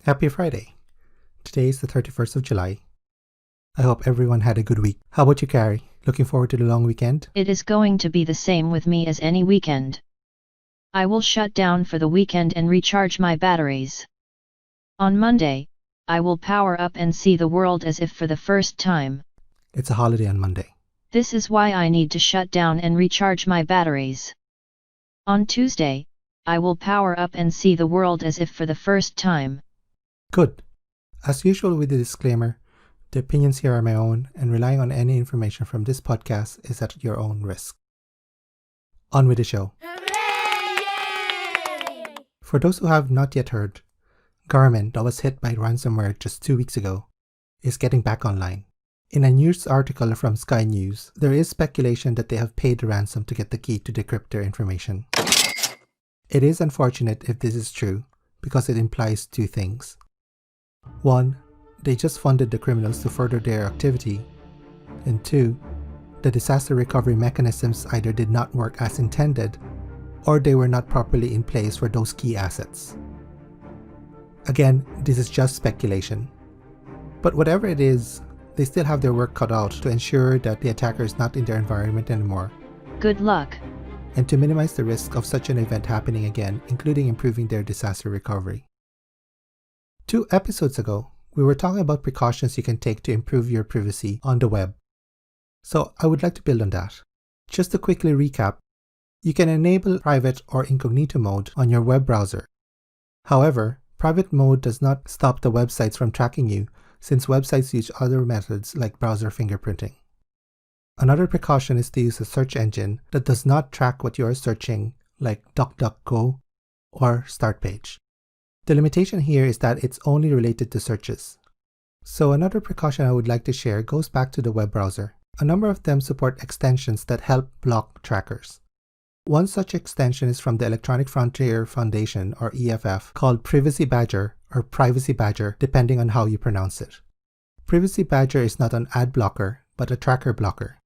Happy Friday. Today is the 31st of July. I hope everyone had a good week. How about you, Carrie? Looking forward to the long weekend? It is going to be the same with me as any weekend. I will shut down for the weekend and recharge my batteries. On Monday, I will power up and see the world as if for the first time. It's a holiday on Monday. This is why I need to shut down and recharge my batteries. On Tuesday, I will power up and see the world as if for the first time. Good. As usual with the disclaimer, the opinions here are my own, and relying on any information from this podcast is at your own risk. On with the show. Hooray! For those who have not yet heard, Garmin, that was hit by ransomware just 2 weeks ago, is getting back online. In a news article from Sky News, there is speculation that they have paid the ransom to get the key to decrypt their information. It is unfortunate if this is true, because it implies two things. One, they just funded the criminals to further their activity. And two, the disaster recovery mechanisms either did not work as intended, or they were not properly in place for those key assets. Again, this is just speculation. But whatever it is, they still have their work cut out to ensure that the attacker is not in their environment anymore. Good luck. And to minimize the risk of such an event happening again, including improving their disaster recovery. 2 episodes ago, we were talking about precautions you can take to improve your privacy on the web. So I would like to build on that. Just to quickly recap, you can enable private or incognito mode on your web browser. However, private mode does not stop the websites from tracking you, since websites use other methods like browser fingerprinting. Another precaution is to use a search engine that does not track what you are searching, like DuckDuckGo or StartPage. The limitation here is that it's only related to searches. So another precaution I would like to share goes back to the web browser. A number of them support extensions that help block trackers. One such extension is from the Electronic Frontier Foundation, or EFF, called Privacy Badger or Privacy Badger, depending on how you pronounce it. Privacy Badger is not an ad blocker, but a tracker blocker.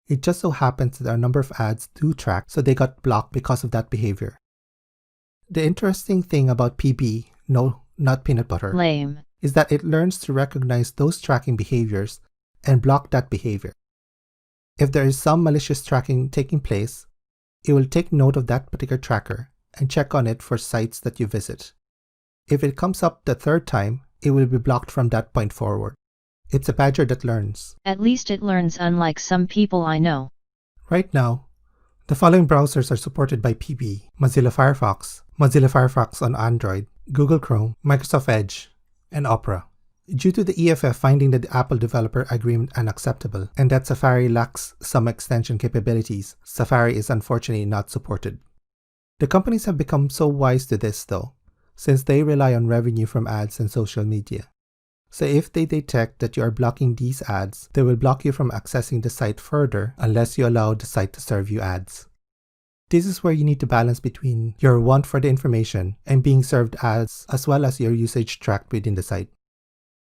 It just so happens that a number of ads do track, so they got blocked because of that behavior. The interesting thing about PB, no, not peanut butter, Lame. is that it learns to recognize those tracking behaviors and block that behavior. If there is some malicious tracking taking place, it will take note of that particular tracker and check on it for sites that you visit. If it comes up the third time, it will be blocked from that point forward. It's a badger that learns. At least it learns, unlike some people I know. Right now, the following browsers are supported by PB: Mozilla Firefox on Android, Google Chrome, Microsoft Edge, and Opera. Due to the EFF finding the Apple Developer Agreement unacceptable and that Safari lacks some extension capabilities, Safari is unfortunately not supported. The companies have become so wise to this though, since they rely on revenue from ads and social media. So if they detect that you are blocking these ads, they will block you from accessing the site further unless you allow the site to serve you ads. This is where you need to balance between your want for the information and being served ads, as well as your usage tracked within the site.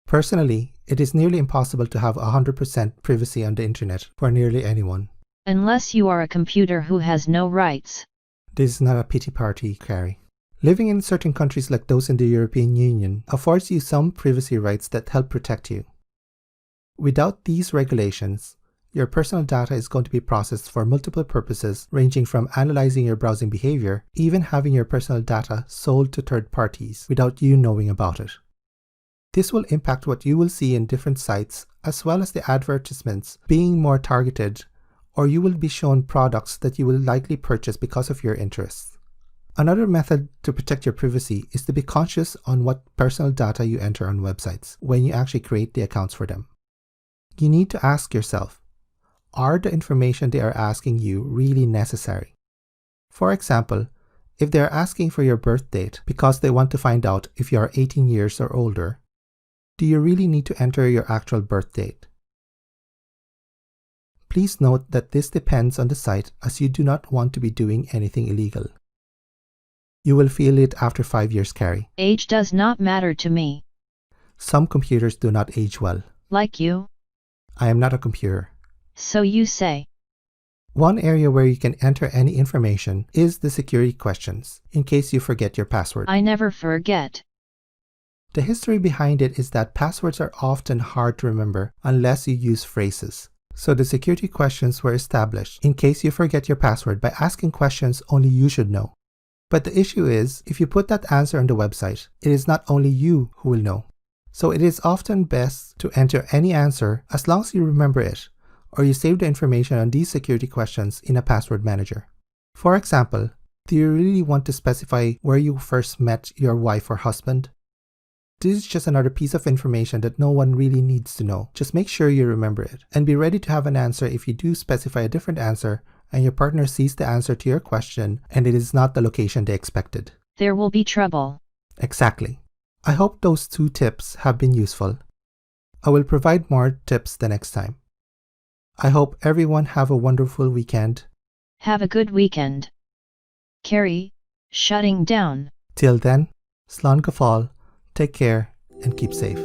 Personally, it is nearly impossible to have 100% privacy on the internet for nearly anyone. Unless you are a computer who has no rights. This is not a pity party, Carrie. Living in certain countries like those in the European Union affords you some privacy rights that help protect you. Without these regulations, your personal data is going to be processed for multiple purposes, ranging from analyzing your browsing behavior, even having your personal data sold to third parties without you knowing about it. This will impact what you will see in different sites, as well as the advertisements being more targeted, or you will be shown products that you will likely purchase because of your interests. Another method to protect your privacy is to be conscious on what personal data you enter on websites when you actually create the accounts for them. You need to ask yourself, are the information they are asking you really necessary? For example, if they are asking for your birth date because they want to find out if you are 18 years or older, do you really need to enter your actual birth date? Please note that this depends on the site, as you do not want to be doing anything illegal. You will feel it after 5 years, Carrie. Age does not matter to me. Some computers do not age well. Like you? I am not a computer. So you say. One area where you can enter any information is the security questions, in case you forget your password. I never forget. The history behind it is that passwords are often hard to remember unless you use phrases. So the security questions were established in case you forget your password by asking questions only you should know. But the issue is, if you put that answer on the website, it is not only you who will know. So it is often best to enter any answer as long as you remember it, or you save the information on these security questions in a password manager. For example, do you really want to specify where you first met your wife or husband? This is just another piece of information that no one really needs to know. Just make sure you remember it, and be ready to have an answer if you do specify a different answer and your partner sees the answer to your question and it is not the location they expected. There will be trouble. Exactly. I hope those 2 tips have been useful. I will provide more tips the next time. I hope everyone have a wonderful weekend. Have a good weekend. Carrie, shutting down. Till then, Slán go fóill, take care and keep safe.